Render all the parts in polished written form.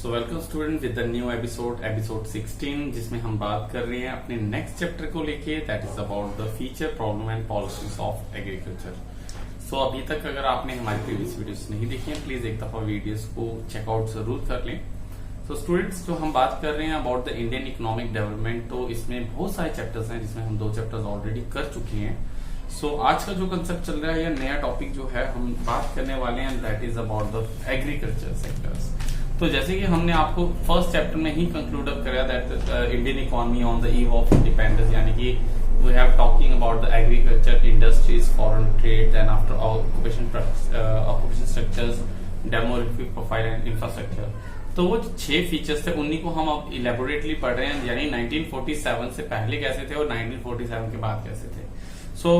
So welcome student with the new episode 16 जिसमें हम बात कर रहे हैं अपने नेक्स्ट चैप्टर को लेके that is about the feature problem and policies of agriculture. So अभी तक अगर आपने हमारी प्रीवियस वीडियोस नहीं देखी हैं प्लीज एक दफा वीडियोस को चेकआउट जरूर कर लें। सो स्टूडेंट्स जो हम बात कर रहे हैं about the Indian economic development, तो इसमें बहुत सारे चैप्टर्स हैं जिसमें हम 2 चैप्टर्स ऑलरेडी कर चुके हैं। सो आज का जो कंसेप्ट चल रहा है या नया टॉपिक जो है हम बात करने वाले हैं that is about the agriculture sectors. तो जैसे कि हमने आपको फर्स्ट चैप्टर में ही कंक्लूड अप कराया that Indian economy on the eve of independence, यानी कि we have talking about the agriculture industries, foreign trade, then after occupation structures, demographic profile and infrastructure. तो वो 6 फीचर्स थे उन्हीं को हम अब इलेबोरेटली पढ़ रहे हैं, यानी 1947 से पहले कैसे थे और 1947 के बाद कैसे थे। सो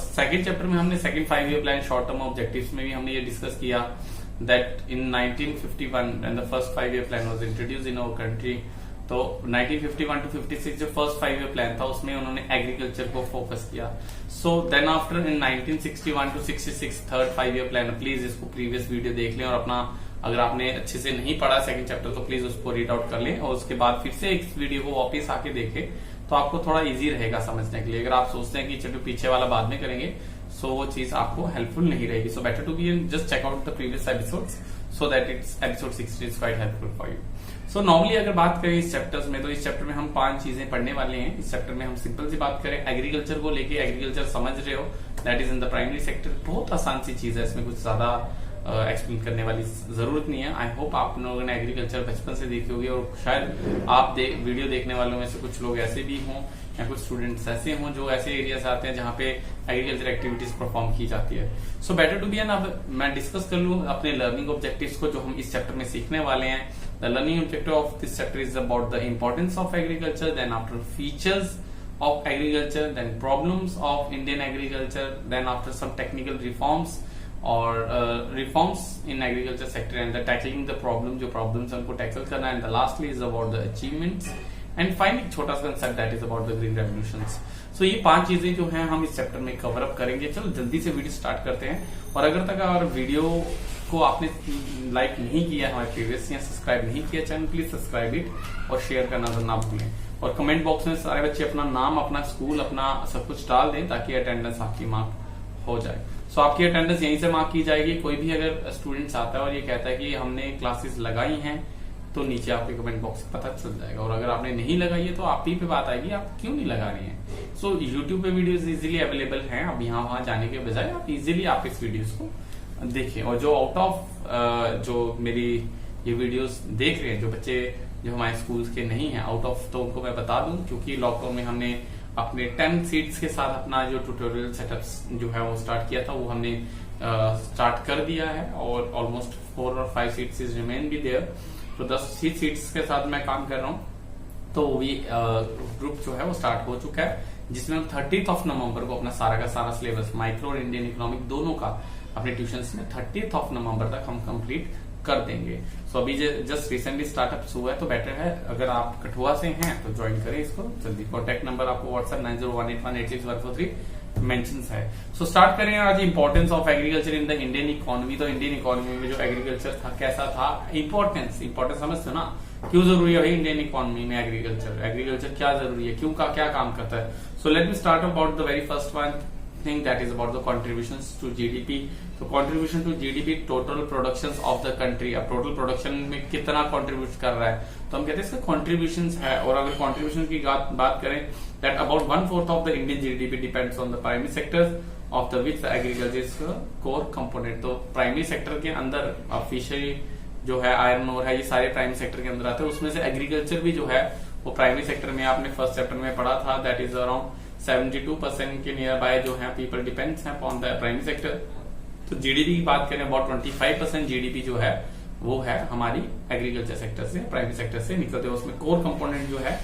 सेकंड चैप्टर में हमने second 5 year plan short term objectives में भी हमने ये डिस्कस किया that in 1951 when the first 5 year plan was introduced in our country, तो 1951 to 56 जो फर्स्ट 5 ईयर प्लान था उसमें उन्होंने एग्रीकल्चर को फोकस किया। So then after in 1961 to 66 third 5 year plan, please इसको प्रीवियस वीडियो देख लें और अपना अगर आपने अच्छे से नहीं पढ़ा सेकंड चैप्टर तो प्लीज उसको रीड आउट कर लें और उसके बाद फिर से इस वीडियो को वापस आके देखें तो आपको थोड़ा इजी रहेगा समझने के लिए। अगर आप सोचते हैं कि चलो पीछे वाला बाद में करेंगे सो वो चीज आपको हेल्पफुल नहीं रहेगी। So better to be just check out the previous episodes so that it's episode 60 is quite helpful for you. So normally अगर बात करें इस चैप्टर्स में तो इस चैप्टर में हम 5 चीजें पढ़ने वाले हैं। इस चैप्टर में हम सिंपल सी बात करें एग्रीकल्चर को लेके, एग्रीकल्चर समझ रहे हो that is in the primary sector, बहुत आसान सी चीज है, इसमें कुछ ज्यादा एक्सप्लेन करने वाली जरूरत नहीं है। आई होप आप लोगों ने एग्रीकल्चर बचपन से देखी होगी और शायद आप वीडियो देखने वालों में से कुछ लोग ऐसे भी हों या कुछ स्टूडेंट्स ऐसे हों जो ऐसे एरिया से आते हैं जहाँ पे एग्रीकल्चर एक्टिविटीज परफॉर्म की जाती है। So better to be an, अब मैं डिस्कस कर लूँ अपने लर्निंग ऑब्जेक्टिव्स को जो हम इस चैप्टर में सीखने वाले हैं। The learning objective of this chapter is about the importance of agriculture, then after features of agriculture, then problems of Indian agriculture, then after some technical reforms or reforms in agriculture sector and the tackling the problem, जो problems हमको tackle करना है, and the lastly is about the achievements and finally छोटा सा concept that is about the green revolutions। so ये 5 चीजें जो हैं हम इस चैप्टर में कवर अप करेंगे। चलो जल्दी से वीडियो स्टार्ट करते हैं और अगर तक और वीडियो को आपने लाइक नहीं किया हमारे प्रीवियस या सब्सक्राइब नहीं किया चैनल, प्लीज सब्सक्राइब इट और शेयर करना तो ना भूलें और कमेंट बॉक्स में सारे बच्चे अपना नाम, अपना स्कूल, अपना सब कुछ डाल दें ताकि अटेंडेंस आपकी मार्क हो जाए। सो आपकी अटेंडेंस यहीं से मार्क की जाएगी। कोई भी अगर स्टूडेंट्स आता है और ये कहता है कि हमने क्लासेस लगाई हैं तो नीचे आपके कमेंट बॉक्स में पता चल जाएगा, और अगर आपने नहीं लगाई है तो आप ही पे बात आएगी आप क्यों नहीं लगा रही हैं। सो यूट्यूब पे वीडियोस इजीली अवेलेबल हैं, अब यहाँ वहां जाने के बजाय आप इजीली आप इस वीडियोस को देखें। और जो आउट ऑफ जो मेरी ये वीडियोस देख रहे हैं जो बच्चे जो हमारे स्कूल्स के नहीं है आउट ऑफ, तो उनको मैं बता दूं क्योंकि लॉकडाउन में हमने अपने 10 सीट्स के साथ अपना जो ट्यूटोरियल सेटअप्स जो है वो स्टार्ट किया था वो हमने स्टार्ट कर दिया है और ऑलमोस्ट 4 और 5 seats is remain be there. तो 10 सीट्स के साथ मैं काम कर रहा हूँ। तो वो भी ग्रुप जो है वो स्टार्ट हो चुका है जिसमें हम 30th ऑफ नवंबर को अपना सारा का सारा सिलेबस माइक्रो और इंडियन इकोनॉमिक दोनों का अपने ट्यूशन में 30th ऑफ नवंबर तक हम कंप्लीट कर देंगे। सो अभी जस्ट रिसेंटली स्टार्टअप हुआ है तो बेटर है अगर आप कठुआ से हैं तो ज्वाइन करें इसको जल्दी। कॉन्टेक्ट नंबर आपको व्हाट्सएप 9018186143 मेंशन है। सो स्टार्ट करें आज importance of agriculture in the Indian economy. तो इंडियन इकोनॉमी में जो एग्रीकल्चर था कैसा था, इंपॉर्टेंस समझते हो ना, क्यों जरूरी है इंडियन इकोनॉमी में एग्रीकल्चर, एग्रीकल्चर क्या जरूरी है, क्यों का क्या काम करता है। सो let me start about the very first one thing that is about the contributions to GDP। तो contribution to GDP total productions of the country, अब total production में कितना contribute कर रहा है तो हम कहते हैं इसका contributions है। और अगर contribution की बात करें that about 1/4 of the Indian GDP depends on the primary sectors of the which the agriculture is a core component। तो primary sector के अंदर फिशरी जो है, आयरन ओर है, ये सारे प्राइमरी सेक्टर के अंदर आते हैं। उसमें से एग्रीकल्चर भी जो है वो प्राइमरी सेक्टर में आपने फर्स्ट चैप्टर में पढ़ा था दैट इज अराउंड 72% के नियर बाय जो है पीपल डिपेंड्स है अपॉन द प्राइमरी सेक्टर। तो जीडीपी की बात करें अबाउट 25% जीडीपी जो है वो है हमारी एग्रीकल्चर सेक्टर से, प्राइमरी सेक्टर से निकलते हैं। उसमें कोर कंपोनेंट जो है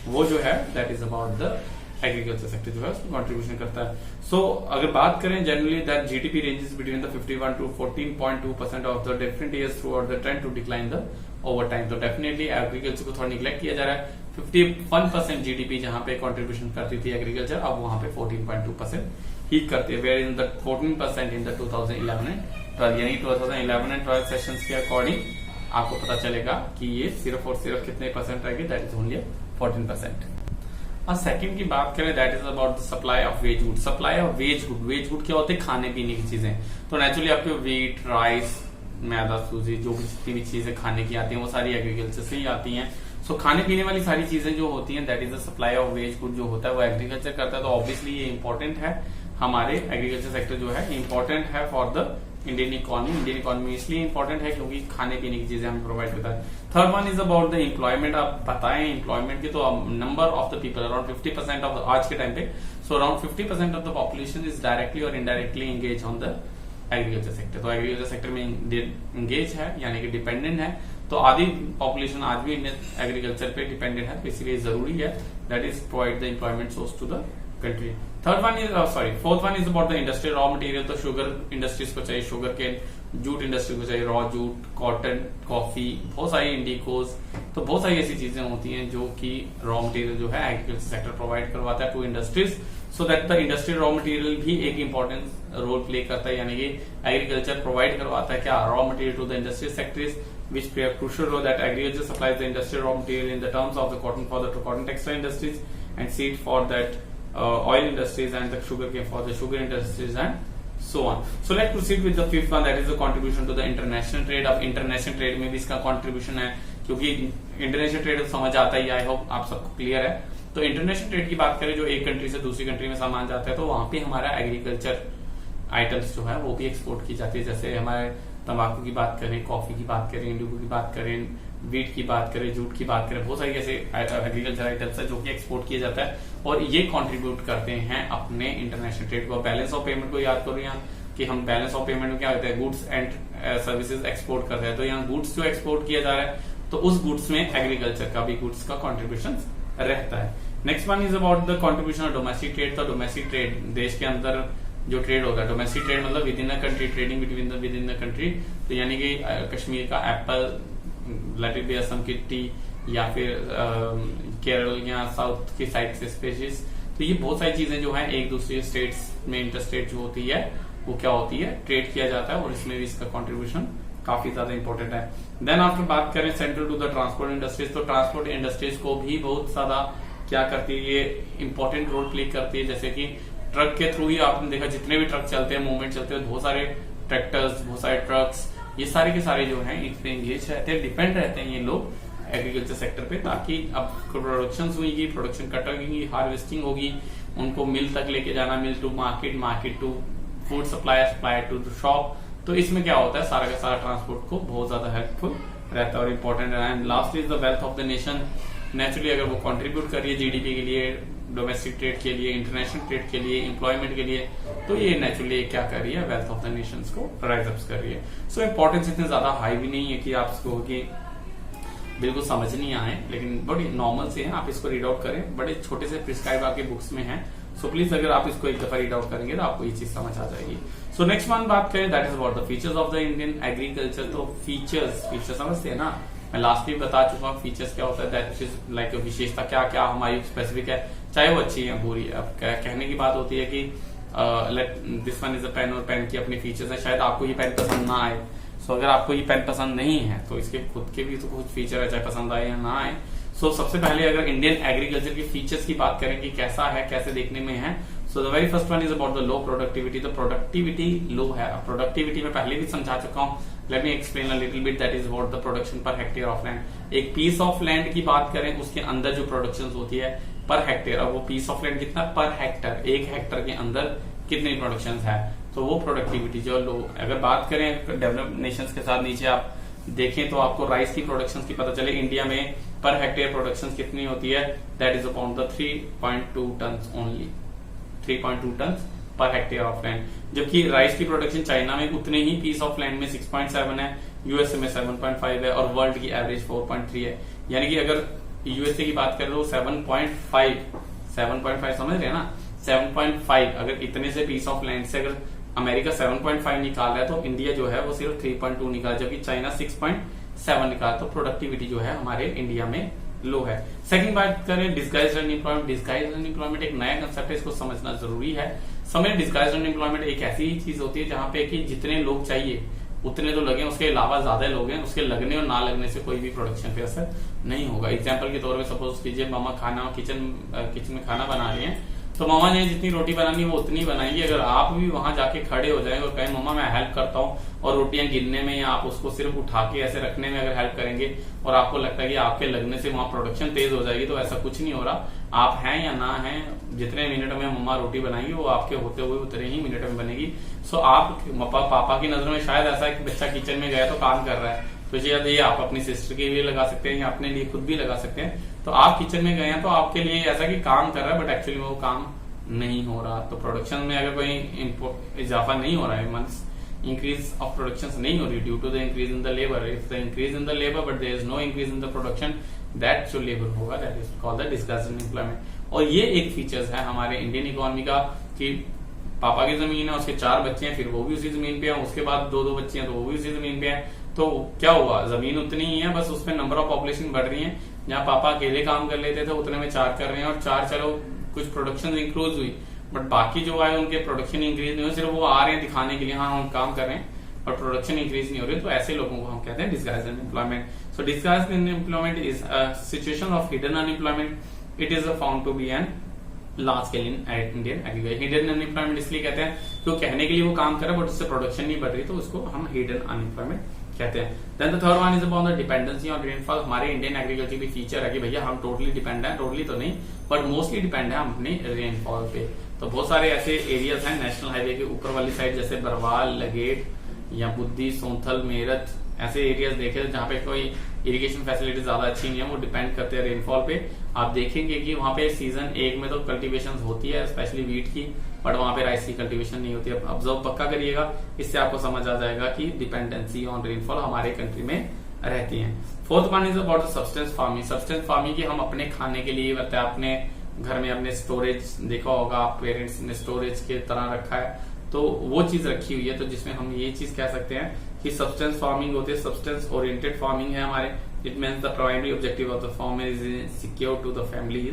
वो जो है that is about the agriculture sector जो है उसमें कंट्रीब्यूशन करता है। सो अगर बात करें generally that GDP ranges between the 51 to 14.2% of the different years throughout the trend to decline the over time. तो डेफिनेटली एग्रीकल्चर को थोड़ा निग्लेक्ट किया जा रहा है। 51% जीडीपी जहां पे कंट्रीब्यूशन करती थी एग्रीकल्चर, अब वहां पे 14.2% ही करती है, where in the 14% in the 2011 and 12, यानी 2011 and 12 सेशंस के अकॉर्डिंग आपको पता चलेगा कि ये सिर्फ और सिर्फ कितने परसेंट रहेगी, दैट इज ओनली 14%। और सेकंड की बात करें that is about the supply of wage वुड। सप्लाई ऑफ वेज वुड, वेज वुड क्या होते हैं, खाने पीने की चीजें। तो नेचुरली आपके वीट, राइस, मैदा, सूजी, जो भी जितनी भी चीजें खाने की आती हैं वो सारी एग्रीकल्चर से ही आती हैं। सो खाने पीने वाली सारी चीजें जो होती हैं that is the supply of wage would जो होता है वो एग्रीकल्चर करता है। तो ऑब्वियसली ये इंपॉर्टेंट है, हमारे एग्रीकल्चर सेक्टर जो है इंपॉर्टेंट है for the Indian economy. Indian economy इसलिए इंपॉर्टेंट है क्योंकि खाने पीने की चीजें हमें प्रोवाइड करता है। Third one is about the employment. आप बताएं एम्प्लॉयमेंट की, तो number of the people around 50% of आज के टाइम पे, so around 50% of the population is directly और indirectly engage on the agriculture sector. तो एग्रीकल्चर सेक्टर में एंगेज है यानी कि डिपेंडेंट है। तो आधी पॉपुलेशन आज भी एग्रीकल्चर पे डिपेंडेंट है, तो इसीलिए जरूरी है that is provide the employment source to the country. Third one is fourth one is about the industrial raw material. तो शुगर इंडस्ट्रीज को चाहिए शुगर केन, जूट इंडस्ट्री को चाहिए रॉ जूट, कॉटन, कॉफी, बहुत सारी इंडिकोज। तो बहुत सारी ऐसी चीजें होती हैं जो कि रॉ मटेरियल जो है एग्रीकल्चर सेक्टर प्रोवाइड करवाता है to industries, so that the industrial raw material भी एक इंपॉर्टेंट रोल प्ले करता है। यानी कि एग्रीकल्चर प्रोवाइड करवाता है क्या, raw material to the industrial sectors which play a crucial role that agriculture supplies the industrial raw material in the terms of the cotton for the cotton textile industries and seed for that oil industries and the sugar cane for the sugar industries and so on. So let's proceed with the fifth one, that is the contribution to the international trade। अब international trade में भी इसका contribution है, क्योंकि international trade समझ आता ही, I hope आप सबको क्लियर है। तो इंटरनेशनल ट्रेड की बात करें, जो एक कंट्री से दूसरी कंट्री में सामान जाता है, तो वहां पे हमारा एग्रीकल्चर आइटम्स जो है वो भी एक्सपोर्ट की जाती है। जैसे हमारे तंबाकू की बात करें, कॉफी की बात करें, इंडिगो की बात करें, वीट की बात करें, जूट की बात करें, बहुत सारी ऐसे एग्रीकल्चर आइटम्स है जो कि एक्सपोर्ट किया जाता है और ये कंट्रीब्यूट करते हैं अपने इंटरनेशनल ट्रेड को। बैलेंस ऑफ पेमेंट को याद करो यहाँ कि हम बैलेंस ऑफ पेमेंट में क्या होता है, गुड्स एंड सर्विसेज एक्सपोर्ट करते हैं। तो यहाँ गुड्स जो एक्सपोर्ट किया जा रहा है तो उस गुड्स में एग्रीकल्चर का भी गुड्स का कॉन्ट्रीब्यूशन रहता है। Next one is about the contribution of domestic trade. तो डोमेस्टिक ट्रेड देश के अंदर जो ट्रेड होगा, डोमेस्टिक ट्रेड मतलब with in a country, trading with in the country. तो यानी कि कश्मीर का Apple, let it be Assam की टी, या फिर केरल या साउथ की साइड से स्पेसिस। तो ये बहुत सारी चीजें जो है एक दूसरे स्टेट्स में इंटरस्टेट जो होती है वो क्या होती है, ट्रेड किया जाता है और इसमें भी इसका कॉन्ट्रीब्यूशन काफी ज्यादा इंपॉर्टेंट है। देन आफ्टर बात करें central to the transport industries, तो ट्रांसपोर्ट इंडस्ट्रीज को भी बहुत ज्यादा क्या करती है, ये इंपॉर्टेंट रोल प्ले करती है। जैसे कि ट्रक के थ्रू ही आपने देखा जितने भी ट्रक चलते हैं, मूवमेंट चलते हैं, बहुत सारे ट्रैक्टर्स, बहुत सारे ट्रक्स, ये सारे के सारे जो हैं इसमें एंगेज रहते हैं, डिपेंड रहते हैं ये लोग एग्रीकल्चर सेक्टर पे, ताकि अब प्रोडक्शन हुई, प्रोडक्शन कटेगी, हार्वेस्टिंग होगी, उनको मिल तक लेके जाना, mill to market, market to food supply, supply to the shop. तो इसमें क्या होता है, सारा का सारा ट्रांसपोर्ट को बहुत ज्यादा हेल्पफुल रहता है और इम्पोर्टेंट है। And last is the wealth of the nation. Naturally अगर वो कंट्रीब्यूट कर रही है जीडीपी के लिए, डोमेस्टिक ट्रेड के लिए, इंटरनेशनल ट्रेड के लिए, एम्प्लॉयमेंट के लिए, तो ये नेचुरली क्या कर रही है, वेल्थ ऑफ द नेशंस को राइज अप कर रही है। सो इंपॉर्टेंस इतने ज्यादा हाई भी नहीं है कि आप इसको कि बिल्कुल समझ नहीं आए, लेकिन बड़ी नॉर्मल से है, आप इसको रीड आउट करें, बड़े छोटे से प्रिस्क्राइब आपके बुक्स में है। सो प्लीज अगर आप इसको एक दफा रीड आउट करेंगे तो आपको ये चीज समझ आ जाएगी। सो नेक्स्ट वन बात करें that is about the features of the Indian agriculture. तो फीचर्स समझते हैं ना, मैं लास्ट वीक बता चुका हूँ फीचर्स क्या होता है, दैट इज लाइक विशेषता क्या क्या हमारी स्पेसिफिक है, चाहे वो अच्छी है बुरी है। अब कहने की बात होती है कि this one is a pen, और पेन की अपनी फीचर्स है, शायद आपको ये पेन पसंद ना आए। सो अगर आपको ये पेन पसंद नहीं है तो इसके खुद के भी तो कुछ फीचर है, चाहे पसंद आए या ना आए। सो सबसे पहले अगर इंडियन एग्रीकल्चर की फीचर्स की बात करें कि कैसा है, कैसे देखने में है, so the very first one is about the low productivity. तो प्रोडक्टिविटी लो है। प्रोडक्टिविटी में पहले भी समझा चुका हूँ, let me explain a little bit, that is about the production पर हेक्टेयर ऑफ लैंड। एक पीस ऑफ लैंड की बात करें, उसके अंदर जो प्रोडक्शन होती है पर हेक्टेयर, अब वो पीस ऑफ लैंड कितना पर हेक्टर, एक हेक्टर के अंदर कितनी प्रोडक्शन है, तो वो प्रोडक्टिविटी जो लो। अगर बात करें डेवलप्ड नेशंस के साथ, नीचे आप देखें तो आपको राइस की प्रोडक्शन की पता चले, इंडिया में पर हेक्टेयर प्रोडक्शन कितनी होती है, that is about the 3.2 ton only, 3.2 ton per hectare of land. जबकि राइस की प्रोडक्शन चाइना में उतने ही पीस ऑफ लैंड में 6.7 है, यूएसए में 7.5 है और वर्ल्ड की एवरेज 4.3 है। यानी कि अगर यूएसए की बात करें तो 7.5 समझ रहे हैं ना, 7.5 अगर इतने से पीस ऑफ लैंड से अगर अमेरिका 7.5 निकाल रहा है तो इंडिया जो है वो सिर्फ 3.2 निकाला, जबकि चाइना 6.7 निकाला। तो प्रोडक्टिविटी जो है हमारे इंडिया में लो है। सेकंड बात करें डिस्गाइज्ड अनएम्प्लॉयमेंट। डिस्गाइज्ड अनएम्प्लॉयमेंट एक नया कंसेप्ट है, इसको समझना जरूरी है। समय डिस्गाइज्ड अनएम्प्लॉयमेंट एक ऐसी चीज होती है जहां पे कि जितने लोग चाहिए उतने तो लगे, उसके अलावा ज्यादा लोग हैं, उसके लगने और ना लगने से कोई भी प्रोडक्शन पे असर नहीं होगा। एग्जाम्पल के तौर पे सपोज कीजिए मामा किचन में खाना बना रहे हैं, तो मामा ने जितनी रोटी बनानी वो उतनी बनाएंगी। अगर आप भी वहां जाके खड़े हो जाए और कहें मामा मैं हेल्प करता हूँ, और रोटियां गिनने में या आप उसको सिर्फ उठा के ऐसे रखने में अगर हेल्प करेंगे और आपको लगता है कि आपके लगने से वहां प्रोडक्शन तेज हो जाएगी, तो ऐसा कुछ नहीं हो रहा। आप हैं या ना हैं, जितने मिनट में मम्मा रोटी बनाएंगी वो आपके होते हुए उतने ही मिनट में बनेगी। सो आप पापा की नजरों में शायद ऐसा है कि बच्चा किचन में गया तो काम कर रहा है, तो ये आप अपनी सिस्टर के लिए लगा सकते हैं या अपने लिए खुद भी लगा सकते हैं। तो आप किचन में गए हैं तो आपके लिए ऐसा कि काम कर रहा है, बट एक्चुअली में वो काम नहीं हो रहा। तो प्रोडक्शन में अगर कोई इजाफा नहीं हो रहा है, मींस इंक्रीज ऑफ प्रोडक्शन नहीं हो रही due to the increase in the labour, if the increase in the labour but there is no increase in the production, that जो लेबर होगा that is called the discouraging employment. और ये एक features है हमारे इंडियन इकोनॉमी का कि पापा की जमीन है, उसके 4 बच्चे हैं, फिर वो भी उसी जमीन पे हैं, उसके बाद 2 बच्चे हैं तो वो भी उसी जमीन पे हैं। तो क्या हुआ, जमीन उतनी ही है, बस उसमें नंबर ऑफ पॉपुलेशन बढ़ रही है। जहाँ पापा अकेले काम कर लेते थे उतने में 4 कर रहे हैं, और 4 चलो कुछ प्रोडक्शन इंक्रीज हुई, बट बाकी जो है उनके प्रोडक्शन इंक्रीज नहीं हुई, सिर्फ वो आ रहे हैं दिखाने के लिए हाँ हम काम कर रहे हैं, और प्रोडक्शन इंक्रीज नहीं हो रही। तो ऐसे लोगों को हम कहते हैं disguised unemployment. So disguised unemployment is a situation of hidden unemployment. It is found to be an large scale in Indian agriculture. Hidden unemployment इसलिए कहते हैं तो कहने के लिए वो काम कर रहा है बट उससे प्रोडक्शन नहीं बढ़ रही, तो उसको हम हिडन अनएम्प्लॉयमेंट कहते हैं। Then the third one is about the dependency on rainfall. हमारे इंडियन एग्रीकल्चर की फीचर है कि भैया हम टोटली डिपेंड है, टोटली तो नहीं बट मोस्टली डिपेंड है हम अपनी रेनफॉल पे। तो बहुत सारे ऐसे एरियाज हैं नेशनल हाईवे के ऊपर वाली साइड, जैसे बरवाल, लगेट या बुद्धि, सोनथल, मेरठ, ऐसे एरियाज देखे जहाँ पे कोई इरिगेशन फैसिलिटी ज्यादा अच्छी नहीं है, वो डिपेंड करते हैं रेनफॉल पे। आप देखेंगे कि वहाँ पे सीजन 1 में तो कल्टीवेशन होती है स्पेशली वीट की, बट वहाँ पे राइस की कल्टीवेशन नहीं होती है। ऑब्जर्व पक्का करिएगा, इससे आपको समझ आ जाएगा कि डिपेंडेंसी ऑन रेनफॉल हमारे कंट्री में रहती है। Fourth one is about the substance farming. Substance farming की हम अपने खाने के लिए करते हैं, अपने घर में अपने स्टोरेज देखा होगा पेरेंट्स ने स्टोरेज के तरह रखा है, तो वो चीज रखी हुई है। तो जिसमें हम ये चीज कह सकते हैं कि सब्सटेंस फार्मिंग होती है, सब्सटेंस ओरिएंटेड फार्मिंग है हमारे। It means the primary objective of the farmer is secure to the family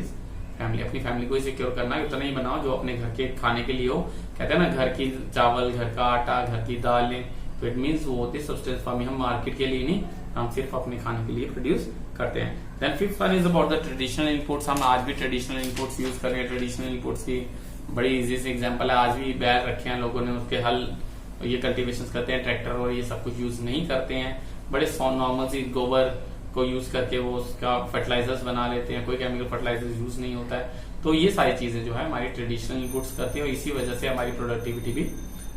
अपनी फैमिली को ही सिक्योर करना है, उतना ही बनाओ जो अपने घर के खाने के लिए हो। कहते हैं ना घर की चावल, घर का आटा, घर की दालें, तो इट मीन्स वो होती है सब्सटेंस फार्मिंग। हम मार्केट के लिए नहीं, हम सिर्फ अपने खाने के लिए प्रोड्यूस करते हैं। Then fifth one is about the traditional inputs. हम आज भी ट्रेडिशनल इनपुट्स यूज कर रहे हैं। ट्रेडिशनल इनपुट्स की बड़ी इजी से एग्जांपल है, आज भी बैल रखे हैं लोगों ने, उसके हल ये कल्टीवेशन करते हैं, ट्रैक्टर और ये सब कुछ यूज नहीं करते हैं। बड़े नॉर्मल सी गोबर को यूज करके वो उसका फर्टिलाइजर्स बना लेते हैं, कोई केमिकल फर्टिलाइजर यूज नहीं होता है। तो ये सारी चीजें जो है हमारी ट्रेडिशनल इनपुट्स करती है, और इसी वजह से हमारी प्रोडक्टिविटी भी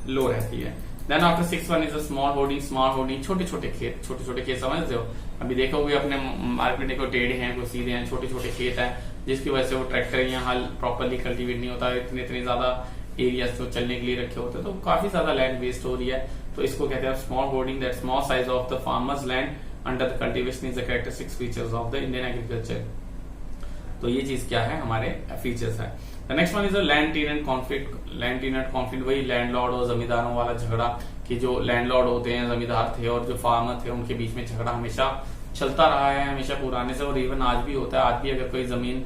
लो रहती है। Then after 6 one is small holding. Small holding छोटे छोटे खेत समझते हो, अभी देखोगे अपने मार्केट को टेढ़े हैं, कोई सीधे हैं, छोटे छोटे खेत हैं, जिसकी वजह से वो ट्रैक्टर या हल प्रॉपरली कल्टीवेट नहीं होता, इतने ज्यादा एरिया तो चलने के लिए रखे होते हैं, तो काफी ज्यादा लैंड वेस्ट हो रही है। तो इसको कहते हैं small holding. That small size of the farmers land under the cultivation is the characteristics features of the Indian agriculture. तो ये चीज क्या है, हमारे फीचर्स है। The next one is land tenant conflict. Land tenant conflict वही landlord और जमींदारों वाला झगड़ा, कि जो लैंडलॉर्ड होते हैं, जमींदार थे, और जो फार्मर थे, उनके बीच में झगड़ा हमेशा चलता रहा है, हमेशा पुराने से, और इवन आज भी होता है। आज भी अगर कोई जमीन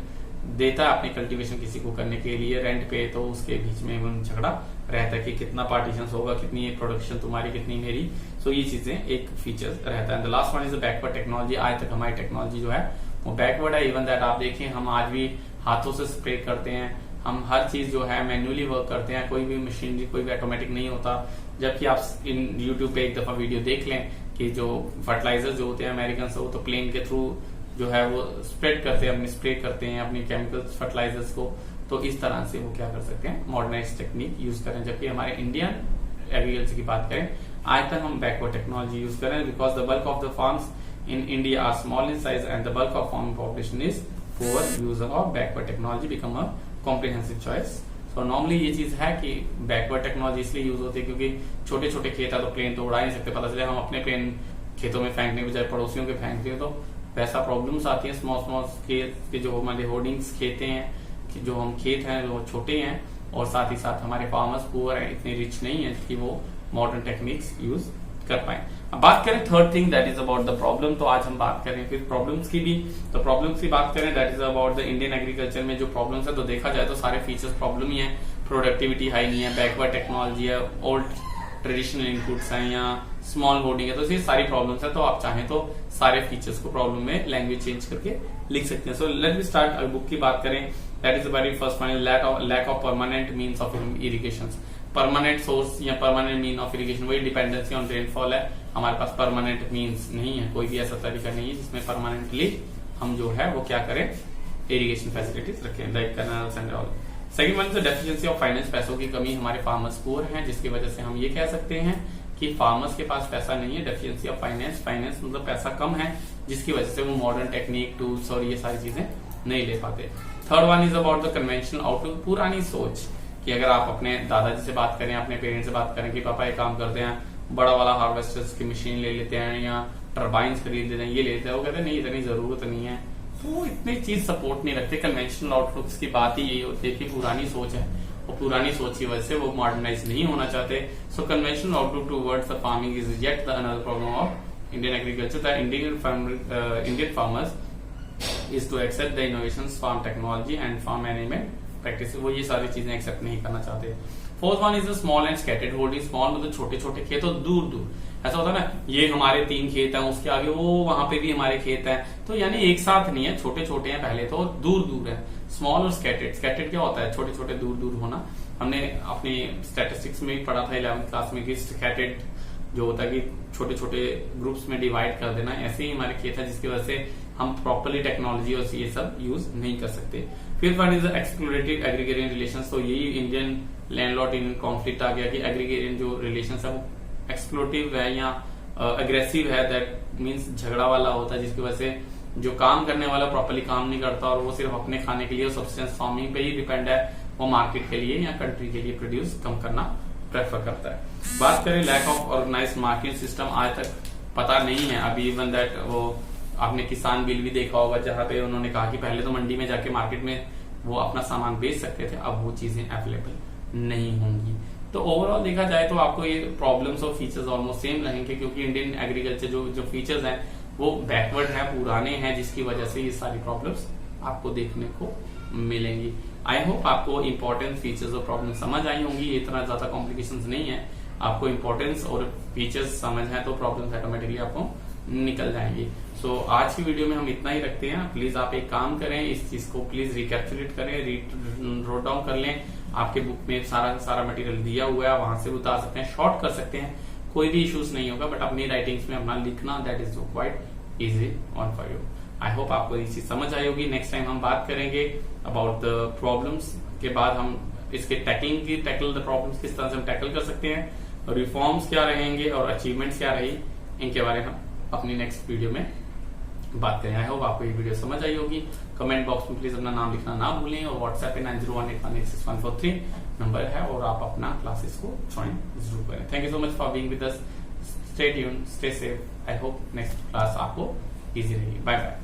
देता है अपनी कल्टीवेशन किसी को करने के लिए रेंट पे, तो उसके बीच में झगड़ा रहता है कि कितना पार्टीशन होगा, कितनी प्रोडक्शन तुम्हारी, कितनी मेरी। सो ये चीजें एक फीचर रहता है। The last one is backward technology. आज तक हमारी टेक्नोलॉजी जो है वो बैकवर्ड है। इवन दैट आप देखें, हम आज भी हाथों से स्प्रे करते हैं, हम हर चीज जो है मैन्युअली वर्क करते हैं, कोई भी मशीनरी, कोई भी ऑटोमेटिक नहीं होता। जबकि आप इन यूट्यूब पे एक दफा वीडियो देख लें कि जो फर्टिलाइजर जो होते हैं अमेरिकन से, वो तो प्लेन के थ्रू जो है वो स्प्रेड करते हैं, अपनी स्प्रे करते हैं अपनी केमिकल्स फर्टिलाइजर्स को। तो इस तरह से वो क्या कर सकते हैं, मॉडर्नाइज टेक्निक यूज करें। जबकि हमारे इंडियन एग्रीकल्चर की बात करें, आज तक हम बैकवर्ड टेक्नोलॉजी यूज करें, because the bulk of the farms in India are small in size and the bulk of farming population is poor. User of backward technology become a comprehensive choice. तो normally ये चीज है कि backward technology इसलिए use होती है क्योंकि छोटे छोटे खेत है, तो प्लेन तो उड़ा नहीं सकते। पता चले हम अपने प्लेन खेतों में फेंकने के बजाय पड़ोसियों के फेंकते हैं, तो वैसा प्रॉब्लम्स आती है। स्मॉल स्मॉल के जो हमारे होर्डिंग्स खेते हैं, कि जो हम खेत हैं वो छोटे हैं, और साथ ही साथ हमारे फार्मर्स पुअर हैं, इतने रिच नहीं है कि वो मॉडर्न टेक्निक्स यूज कर पाए। अब बात करें third thing, that is about the problem. तो आज हम बात करें फिर प्रॉब्लम्स की भी। तो प्रॉब्लम्स की बात करें, that is about the Indian agriculture में जो प्रॉब्लम्स है, तो देखा जाए तो सारे फीचर्स प्रॉब्लम ही है। प्रोडक्टिविटी हाई नहीं है, बैकवर्ड टेक्नोलॉजी है, ओल्ड ट्रेडिशनल इनपुट्स हैं, या स्मॉल कोडिंग है। तो ये सारी प्रॉब्लम्स है, तो आप चाहें तो सारे फीचर्स को प्रॉब्लम में लैंग्वेज चेंज करके लिख सकते हैं। So let me start. Book की बात करें, that is very first one, lack of permanent means of irrigation. Permanent source या परमानेंट मीन ऑफ इरिगेशन, वही डिपेंडेंसी ऑन रेनफॉल है। हमारे पास परमानेंट मीन्स नहीं है, कोई भी ऐसा तरीका नहीं है जिसमें परमानेंटली हम जो है वो क्या करें, इरिगेशन फैसिलिटीज रखें, like canals and all. Second one is deficiency of finance, पैसों की कमी, हमारे फार्मर्स पुअर हैं, जिसकी वजह से हम ये कह सकते हैं कि फार्मर्स के पास पैसा नहीं है। डेफिशिएंसी ऑफ फाइनेंस, फाइनेंस मतलब पैसा कम है, जिसकी वजह से वो मॉडर्न टेक्निक, टूल्स और ये सारी चीजें नहीं ले पाते। Third one is about the conventional outlook, पुरानी सोच कि अगर आप अपने दादाजी से बात करें, अपने पेरेंट्स से बात करें कि पापा एक काम करते हैं, बड़ा वाला हार्वेस्टर्स की मशीन ले लेते हैं या टर्बाइंस खरीद लेते हैं, ये लेते हैं, वो कहते हैं नहीं इतनी जरूरत नहीं है, तो इतनी चीज सपोर्ट नहीं रखते। कन्वेंशनल आउटलुक्स की बात ही यही होती है कि पुरानी सोच है, और पुरानी सोच की वजह से वो मॉडर्नाइज नहीं होना चाहते। So conventional outlook towards the farming is yet the another problem of Indian agriculture. The Indian farmers is to accept the innovations, farm technology and farm management practice, वो ये सारी चीजें एक्सेप्ट नहीं करना चाहते। Fourth one is the small and scattered holding, small मतलब छोटे छोटे खेत और दूर दूर, ऐसा होता है ना, ये हमारे 3 खेत हैं, उसके आगे वो वहां पे भी हमारे खेत हैं, तो यानी एक साथ नहीं है, छोटे छोटे हैं पहले तो, दूर दूर है। स्मॉल और स्कैटर्ड, स्कैटर्ड क्या होता है, छोटे छोटे दूर दूर होना। हमने अपनी स्टैटिस्टिक्स में भी पढ़ा था 11th क्लास में कि स्कैटर्ड जो होता है कि छोटे छोटे ग्रुप्स में डिवाइड कर देना, ऐसे ही हमारे खेत है, जिसकी वजह से हम प्रॉपरली टेक्नोलॉजी और ये सब यूज नहीं कर सकते। Fifth one is exploitative agrarian relations, तो यही इंडियन लैंडलॉर्ड इन कॉन्फ्लिक्ट आ गया कि एग्रीगेरियन जो रिलेशंस है वो एक्सक्लूटिव है या अग्रेसिव है, दैट मीन्स झगड़ा वाला होता है, जिसकी वजह से जो काम करने वाला प्रॉपरली काम नहीं करता और वो सिर्फ अपने खाने के लिए सब्सिस्टेंस फार्मिंग पे ही डिपेंड है, वो मार्केट के लिए या कंट्री के लिए प्रोड्यूस कम करना प्रेफर करता है। बात करें lack of organised market system, आज तक पता नहीं है अभी, इवन दैट वो आपने किसान बिल भी देखा होगा जहां पे उन्होंने कहा कि पहले तो मंडी में जाके मार्केट में वो अपना सामान बेच सकते थे, अब वो चीजें अवेलेबल नहीं होंगी। तो ओवरऑल देखा जाए तो आपको ये प्रॉब्लम्स और फीचर्स ऑलमोस्ट सेम रहेंगे, क्योंकि इंडियन एग्रीकल्चर जो फीचर्स हैं वो बैकवर्ड है, पुराने हैं, जिसकी वजह से ये सारी प्रॉब्लम्स आपको देखने को मिलेंगी। आई होप आपको इंपॉर्टेंट फीचर्स और प्रॉब्लम समझ आई होंगी, इतना ज्यादा कॉम्प्लिकेशंस नहीं है, आपको इंपॉर्टेंस और फीचर्स समझ है तो प्रॉब्लम्स ऑटोमेटिकली आपको निकल जाएंगी। सो आज की वीडियो में हम इतना ही रखते हैं। प्लीज आप एक काम करें, इस चीज को प्लीज रिकैप्चुलेट करें, नोट डाउन कर लें। आपके बुक में सारा मटेरियल दिया हुआ है, वहां से उतार सकते हैं, शॉर्ट कर सकते हैं, कोई भी इश्यूज नहीं होगा, बट अपनी राइटिंग्स में अपना लिखना that is quite easy on for you. I hope आपको ये चीज समझ आई होगी। नेक्स्ट टाइम हम बात करेंगे अबाउट द प्रॉब्लम्स के बाद हम इसके टैकल द प्रॉब्लम्स किस तरह से हम टैकल कर सकते हैं, रिफॉर्म्स क्या रहेंगे और अचीवमेंट्स क्या रही, इनके बारे में हम अपनी नेक्स्ट वीडियो में बात करें। आई होप आपको ये वीडियो समझ आई होगी। कमेंट बॉक्स में प्लीज अपना नाम लिखना ना भूलें, और व्हाट्सएप पे 9018186143 नंबर है, और आप अपना क्लासेस को ज्वाइन जरूर करें। Thank you so much for being with us. Stay tuned, stay safe. I hope next class आपको इजी रहेगी। Bye bye.